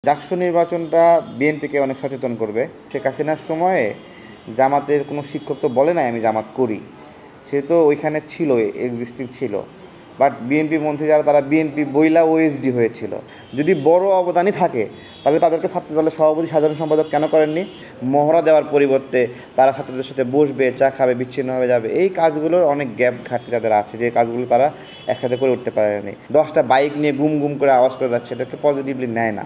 ডাকসু নির্বাচনটা বিএনপিকে অনেক সচেতন করবে। শেখ হাসিনার সময়ে জামাতের কোনো শিক্ষক তো বলে নাই আমি জামাত করি, সে তো ওইখানে ছিল, এক্সিস্টিং ছিল। বাট বিএনপি মন্ত্রী যারা তারা বিএনপি বইলা ওএসডি হয়েছিল। যদি বড় অবদানই থাকে তাহলে তাদেরকে ছাত্র দলের সভাপতি সাধারণ সম্পাদক কেন করেননি? মহড়া দেওয়ার পরিবর্তে তারা ছাত্রদের সাথে বসবে, চা খাবে, বিচ্ছিন্নভাবে যাবে। এই কাজগুলোর অনেক গ্যাপ ঘাটতি তাদের আছে, যে কাজগুলো তারা একসাথে করে উঠতে পারেনি। 10টা বাইক নিয়ে গুম গুম করে আওয়াজ করে যাচ্ছে, এটাকে পজিটিভলি নেয় না।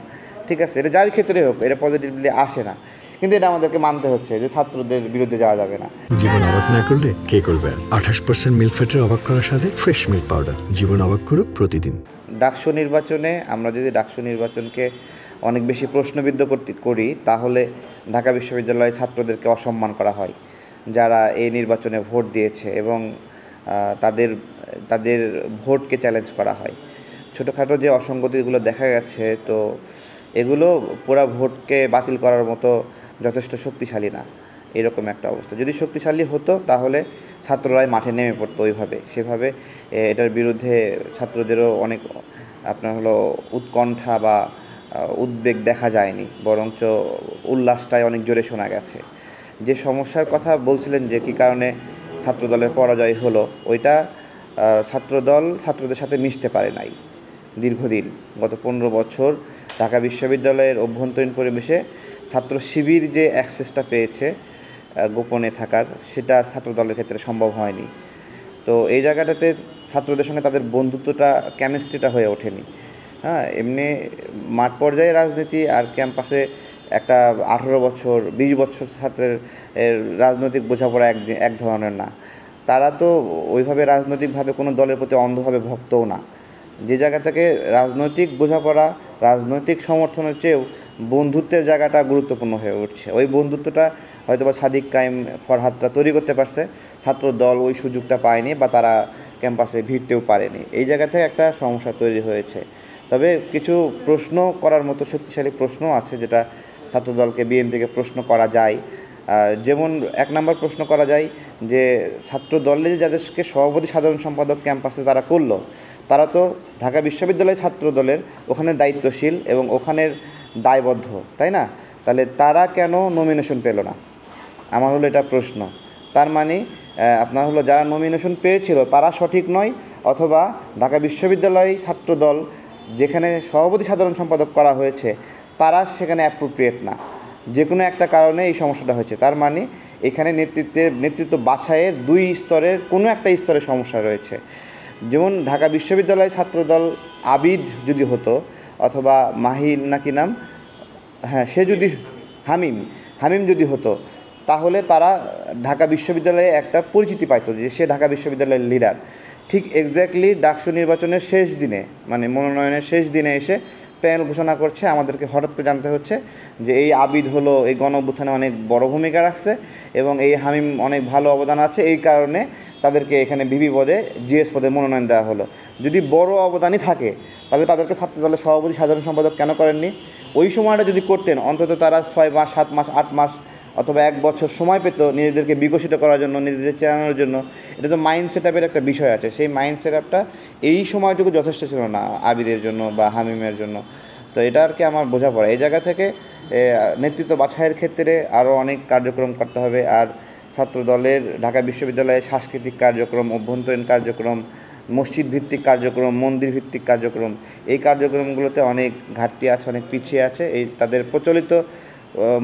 ঠিক আছে, এটা যার ক্ষেত্রে হোক এটা পজিটিভলি আসে না, কিন্তু এটা আমাদেরকে মানতে হচ্ছে যে ছাত্রদের বিরুদ্ধে যাওয়া যাবে না। জীবন অবাক না করলে কে করবে? 28% মিল্ক ফ্যাটের অবাক করার সাথে ফ্রেশ মিল্ক পাউডার। জীবন অবাক করুক প্রতিদিন। ডাকসু নির্বাচনে আমরা যদি ডাকসু নির্বাচনকে অনেক বেশি প্রশ্নবিদ্ধ করি তাহলে ঢাকা বিশ্ববিদ্যালয়ের ছাত্রদেরকে অসম্মান করা হয় যারা এই নির্বাচনে ভোট দিয়েছে, এবং তাদের তাদের ভোটকে চ্যালেঞ্জ করা হয়। ছোটোখাটো যে অসঙ্গতিগুলো দেখা গেছে, তো এগুলো পুরা ভোটকে বাতিল করার মতো যথেষ্ট শক্তিশালী না। এরকম একটা অবস্থা যদি শক্তিশালী হতো তাহলে ছাত্ররাই মাঠে নেমে পড়তো ওইভাবে, সেভাবে এটার বিরুদ্ধে ছাত্রদেরও অনেক উৎকণ্ঠা বা উদ্বেগ দেখা যায়নি, বরঞ্চ উল্লাসটাই অনেক জোরে শোনা গেছে। যে সমস্যার কথা বলছিলেন যে কী কারণে ছাত্রদলের পরাজয় হলো, ওইটা ছাত্রদল ছাত্রদের সাথে মিশতে পারে নাই দীর্ঘদিন। গত 15 বছর ঢাকা বিশ্ববিদ্যালয়ের অভ্যন্তরীণ পরিবেশে ছাত্র শিবির যে অ্যাক্সেসটা পেয়েছে গোপনে থাকার, সেটা ছাত্রদলের ক্ষেত্রে সম্ভব হয়নি। তো এই জায়গাটাতে ছাত্রদের সঙ্গে তাদের বন্ধুত্বটা, কেমিস্ট্রিটা হয়ে ওঠেনি। হ্যাঁ, এমনি মাঠ পর্যায়ে রাজনীতি আর ক্যাম্পাসে একটা 18 বছর 20 বছর ছাত্রের রাজনৈতিক বোঝাপড়া এক ধরনের না। তারা তো ওইভাবে রাজনৈতিকভাবে কোনো দলের প্রতি অন্ধভাবে ভক্তও না। যে জায়গা থেকে রাজনৈতিক বোঝাপড়া, রাজনৈতিক সমর্থনের চেয়েও বন্ধুত্বের জায়গাটা গুরুত্বপূর্ণ হয়ে উঠছে। ওই বন্ধুত্বটা হয়তো বা সাদিক কায়েম ফরহাদরা তৈরি করতে পারছে, ছাত্র দল ওই সুযোগটা পায়নি বা তারা ক্যাম্পাসে ভিড়তেও পারেনি। এই জায়গা থেকে একটা সমস্যা তৈরি হয়েছে। তবে কিছু প্রশ্ন করার মতো শক্তিশালী প্রশ্ন আছে যেটা ছাত্রদলকে, বিএনপিকে প্রশ্ন করা যায়। যেমন 1 নম্বর প্রশ্ন করা যায় যে ছাত্র দলে যাদেরকে সভাপতি সাধারণ সম্পাদক ক্যাম্পাসে তারা করলো, তারা তো ঢাকা বিশ্ববিদ্যালয় ছাত্র দলের ওখানে দায়িত্বশীল এবং ওখানের দায়বদ্ধ, তাই না? তাহলে তারা কেন নমিনেশন পেল না? আমার হলো এটা প্রশ্ন। তার মানে আপনার যারা নমিনেশন পেয়েছিল তারা সঠিক নয়, অথবা ঢাকা বিশ্ববিদ্যালয় ছাত্র দল যেখানে সভাপতি সাধারণ সম্পাদক করা হয়েছে তারা সেখানে অ্যাপ্রোপ্রিয়েট না। যে কোনো একটা কারণে এই সমস্যাটা হয়েছে। তার মানে এখানে নেতৃত্ব বাছাইয়ের 2 স্তরের কোনো একটা স্তরে সমস্যা রয়েছে। যেমন ঢাকা বিশ্ববিদ্যালয় ছাত্রদল আবিদ যদি হতো, অথবা মাহিন নাকি নাম, হ্যাঁ সে যদি হামিম যদি হতো, তাহলে তারা ঢাকা বিশ্ববিদ্যালয়ে একটা পরিচিতি পাইতো যে সে ঢাকা বিশ্ববিদ্যালয়ের লিডার। ঠিক এক্স্যাক্টলি ডাকসু নির্বাচনের শেষ দিনে, মানে মনোনয়নের শেষ দিনে এসে প্যানেল ঘোষণা করছে, আমাদেরকে হঠাৎ করে জানতে হচ্ছে যে এই আবিদ হলো এই গণ-অভ্যুত্থানে অনেক বড় ভূমিকা রাখছে এবং এই হামিম অনেক ভালো অবদান আছে, এই কারণে তাদেরকে এখানে ভিপি পদে, জিএস পদে মনোনয়ন দেওয়া হলো। যদি বড় অবদানই থাকে তাহলে তাদেরকে ছাত্রদলের সভাপতি সাধারণ সম্পাদক কেন করেননি? ওই সময়টা যদি করতেন, অন্তত তারা 6 মাস, 7 মাস, 8 মাস অথবা 1 বছর সময় পেত নিজেদেরকে বিকশিত করার জন্য, নিজেদের চেনানোর জন্য। এটা তো মাইন্ড সেট আপের একটা বিষয় আছে, সেই মাইন্ড সেট আপটা এই সময়টুকু যথেষ্ট ছিল না আবিদের জন্য বা হামিমের জন্য। তো এটা আর কি আমার বোঝাপড়া। এই জায়গা থেকে নেতৃত্ব বাছাইয়ের ক্ষেত্রে আরও অনেক কার্যক্রম করতে হবে। আর ছাত্র দলের ঢাকা বিশ্ববিদ্যালয়ের সাংস্কৃতিক কার্যক্রম, অভ্যন্তরীণ কার্যক্রম, মসজিদ ভিত্তিক কার্যক্রম, মন্দির ভিত্তিক কার্যক্রম, এই কার্যক্রমগুলোতে অনেক ঘাটতি আছে, অনেক পিছিয়ে আছে। এই তাদের প্রচলিত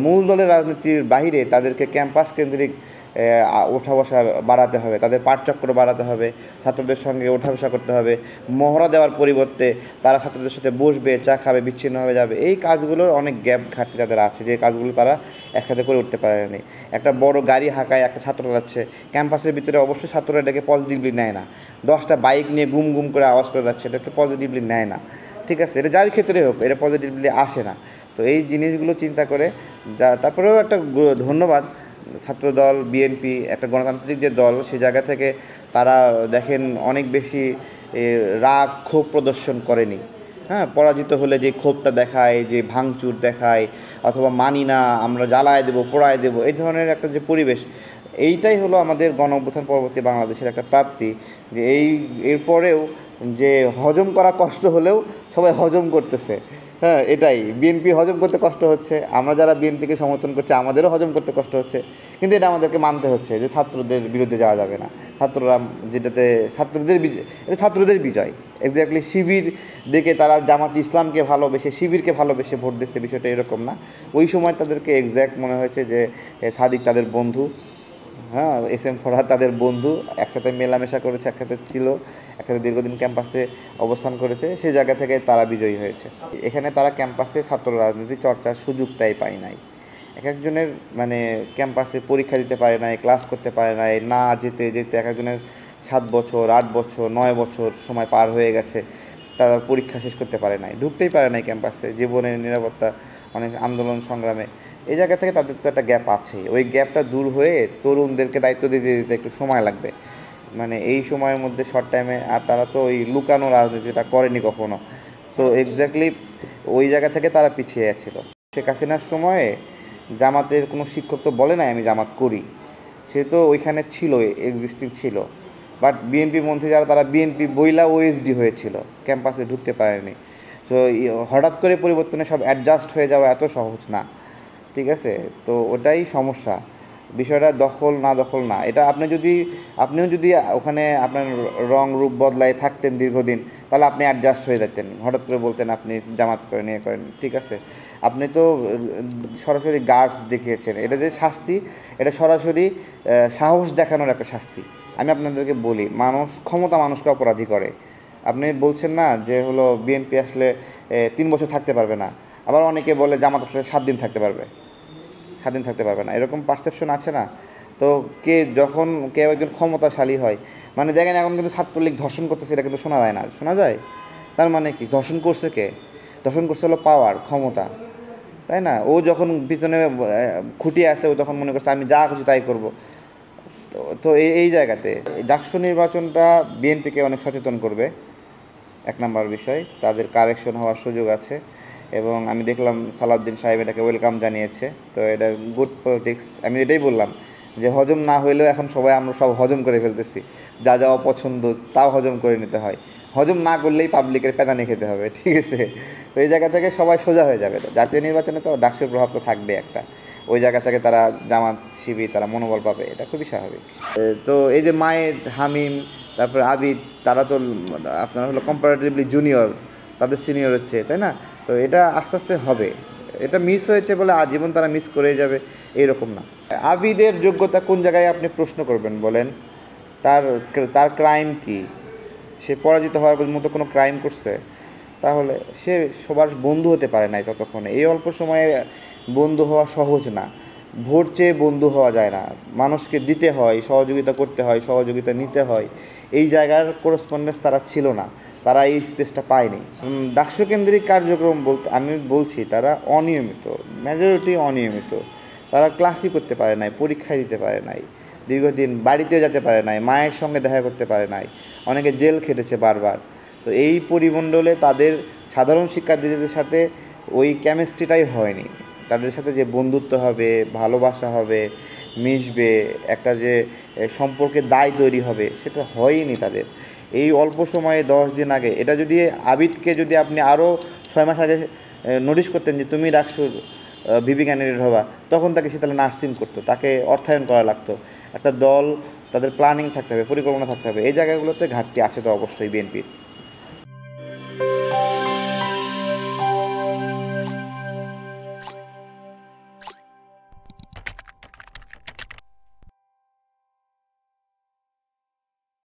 মূল দলের রাজনীতির বাহিরে তাদেরকে ক্যাম্পাস কেন্দ্রিক ওঠা বসা বাড়াতে হবে, তাদের পাঠচক্র বাড়াতে হবে, ছাত্রদের সঙ্গে ওঠা বসা করতে হবে। মহড়া দেওয়ার পরিবর্তে তারা ছাত্রদের সাথে বসবে, চা খাবে, বিচ্ছিন্নভাবে যাবে। এই কাজগুলোর অনেক গ্যাপ ঘাটতি তাদের আছে, যে কাজগুলো তারা একসাথে করে উঠতে পারেনি। একটা বড় গাড়ি হাঁকায় একটা ছাত্র যাচ্ছে, ক্যাম্পাসের ভিতরে অবশ্যই ছাত্ররা এটাকে পজিটিভলি নেয় না। 10টা বাইক নিয়ে গুম গুম করে আওয়াজ করে যাচ্ছে, এটাকে পজিটিভলি নেয় না। ঠিক আছে, এটা যার ক্ষেত্রে হোক এটা পজিটিভলি আসে না। তো এই জিনিসগুলো চিন্তা করে তারপরেও একটা ধন্যবাদ ছাত্রদল, বিএনপি একটা গণতান্ত্রিক যে দল, সে জায়গা থেকে তারা দেখেন অনেক বেশি রাগ ক্ষোভ প্রদর্শন করেনি। হ্যাঁ, পরাজিত হলে যে ক্ষোভটা দেখায়, যে ভাঙচুর দেখায়, অথবা মানি না, আমরা জ্বালায় দেবো, পোড়ায় দেবো, এই ধরনের একটা যে পরিবেশ, এইটাই হলো আমাদের গণ-অভ্যুত্থান পরবর্তী বাংলাদেশের একটা প্রাপ্তি। যে এরপরেও যে হজম করা কষ্ট হলেও সবাই হজম করতেছে। হ্যাঁ, এটাই বিএনপি হজম করতে কষ্ট হচ্ছে, আমরা যারা বিএনপিকে সমর্থন করছি আমাদেরও হজম করতে কষ্ট হচ্ছে, কিন্তু এটা আমাদেরকে মানতে হচ্ছে যে ছাত্রদের বিরুদ্ধে যাওয়া যাবে না। ছাত্ররা যেটাতে ছাত্রদের বিজয়, এটা ছাত্রদের বিজয়। এক্স্যাক্টলি শিবির দেখে তারা জামাত ইসলামকে ভালোবেসে শিবিরকে ভালোবেসে ভোট দিচ্ছে, বিষয়টা এরকম না। ওই সময় তাদেরকে এক্স্যাক্ট মনে হয়েছে যে সাদিক তাদের বন্ধু, হ্যাঁ, এস এম ফরহাদ তাদের বন্ধু, একসাথে মেলামেশা করেছে, একসাথে ছিল, একসাথে দীর্ঘদিন ক্যাম্পাসে অবস্থান করেছে, সেই জায়গা থেকে তারা বিজয়ী হয়েছে। এখানে তারা ক্যাম্পাসে ছাত্র রাজনীতি চর্চার সুযোগটাই পায় নাই। এক একজনের মানে ক্যাম্পাসে পরীক্ষা দিতে পারে নাই, ক্লাস করতে পারে নাই, না যেতে যেতে এক একজনের 7 বছর 8 বছর 9 বছর সময় পার হয়ে গেছে, তারা পরীক্ষা শেষ করতে পারে নাই, ঢুকতেই পারে নাই ক্যাম্পাসে, জীবনের নিরাপত্তা অনেক আন্দোলন সংগ্রামে। এই জায়গা থেকে তাদের তো একটা গ্যাপ আছেই। ওই গ্যাপটা দূর হয়ে তরুণদেরকে দায়িত্ব দিতে দিতে একটু সময় লাগবে, মানে এই সময়ের মধ্যে শর্ট টাইমে। আর তারা তো ওই লুকানো রাজনীতিটা করেনি কখনো, তো এক্স্যাক্টলি ওই জায়গা থেকে তারা পিছিয়ে যাচ্ছিল। শেখ হাসিনার সময়ে জামাতের কোনো শিক্ষক তো বলে নাই আমি জামাত করি, সে তো ওইখানে ছিল, এক্সিস্টিং ছিল। বাট বিএনপি মন্ত্রী যারা তারা বিএনপি বইলা ওএসডি হয়েছিল, ক্যাম্পাসে ঢুকতে পারেনি। তো হঠাৎ করে পরিবর্তনে সব অ্যাডজাস্ট হয়ে যাওয়া এত সহজ না, ঠিক আছে? তো ওটাই সমস্যা, বিষয়টা দখল না দখল না। এটা আপনিও যদি ওখানে আপনার রং রূপ বদলায় থাকতেন দীর্ঘদিন, তাহলে আপনি অ্যাডজাস্ট হয়ে যেতেন, হঠাৎ করে বলতেন আপনি জামাত করেন ইয়ে করেন, ঠিক আছে? আপনি তো সরাসরি গার্ডস দেখিয়েছেন, এটা যে শাস্তি, এটা সরাসরি সাহস দেখানোর একটা শাস্তি। আমি আপনাদেরকে বলি, ক্ষমতা মানুষকে অপরাধী করে। আপনি বলছেন না যে হলো বিএনপি আসলে 3 বছর থাকতে পারবে না, আবার অনেকে বলে জামাত আসলে 7 দিন থাকতে পারবে, 7 দিন থাকতে পারবে না, এরকম পারসেপশন আছে না? তো যখন কেউ একজন ক্ষমতাশালী হয়, মানে দেখেন এখন কিন্তু ছাত্রলীগ ধর্ষণ করতেছে, এটা কিন্তু শোনা যায় না, শোনা যায়? তার মানে কি ধর্ষণ করছে কে? ধর্ষণ করছে হলো পাওয়ার, ক্ষমতা, তাই না? ও যখন পিছনে খুঁটিয়ে আসে, ও তখন মনে করছে আমি যা খুশি তাই করবো। তো এই জায়গাতে ডাকসু নির্বাচনটা বিএনপিকে অনেক সচেতন করবে, 1 নম্বর বিষয়। তাদের কারেকশন হওয়ার সুযোগ আছে, এবং আমি দেখলাম সালাউদ্দিন সাহেব এটাকে ওয়েলকাম জানিয়েছে। তো এটা গুড পলিটিক্স। আমি এটাই বললাম যে হজম না হইলেও এখন আমরা সব হজম করে ফেলতেছি, যা যা অপছন্দ তাও হজম করে নিতে হয়। হজম না করলেই পাবলিকের পেদানি খেতে হবে, ঠিক আছে? তো এই জায়গা থেকে সবাই সোজা হয়ে যাবে। জাতীয় নির্বাচনে তো ডাকসুর প্রভাব তো থাকবে একটা, ওই জায়গা থেকে তারা জামাত শিবির তারা মনোবল পাবে, এটা খুবই স্বাভাবিক। তো এই যে মায়ের হামিম, তারপর আবিদ, তারা তো আপনার হলো কম্পারেটিভলি জুনিয়র, তাদের সিনিয়র হচ্ছে, তাই না? তো এটা আস্তে আস্তে হবে, এটা মিস হয়েছে বলে আজীবন তারা মিস করে যাবে এইরকম না। আবিদের যোগ্যতা কোন জায়গায় আপনি প্রশ্ন করবেন বলেন? তার ক্রাইম কি? সে পরাজিত হওয়ার মতো কোনো ক্রাইম করছে? তাহলে সে সবার বন্ধু হতে পারে নাই ততক্ষণে। এই অল্প সময়ে বন্ধু হওয়া সহজ না, ভোট চেয়ে বন্ধু হওয়া যায় না, মানুষকে দিতে হয়, সহযোগিতা করতে হয়, সহযোগিতা নিতে হয়। এই জায়গার করেসপন্ডেন্স তারা ছিল না, তারা এই স্পেসটা পায়নি। ডাকসু কেন্দ্রিক কার্যক্রম বলতে আমি বলছি তারা অনিয়মিত, মেজরিটি অনিয়মিত। তারা ক্লাসই করতে পারে নাই, পরীক্ষায় দিতে পারে নাই, দীর্ঘদিন বাড়িতেও যেতে পারে নাই, মায়ের সঙ্গে দেখা করতে পারে নাই, অনেকে জেল খেটেছে বারবার। তো এই পরিমণ্ডলে তাদের সাধারণ শিক্ষার্থীদের সাথে ওই কেমিস্ট্রিটাই হয়নি। তাদের সাথে যে বন্ধুত্ব হবে, ভালোবাসা হবে, মিশবে, একটা যে সম্পর্কের দায় তৈরি হবে, সেটা হয়নি তাদের। এই অল্প সময়ে 10 দিন আগে, এটা যদি আবিদকে যদি আপনি আরও 6 মাস আগে নোটিশ করতেন যে তুমি ডাকসুর ভিপি ক্যান্ডিডেট হবা, তখন তাকে সে তাহলে নার্সিং করতো, তাকে অর্থায়ন করা লাগতো, একটা দল, তাদের প্ল্যানিং থাকতে হবে, পরিকল্পনা থাকতে হবে। এই জায়গাগুলোতে ঘাটতি আছে তো অবশ্যই বিএনপির।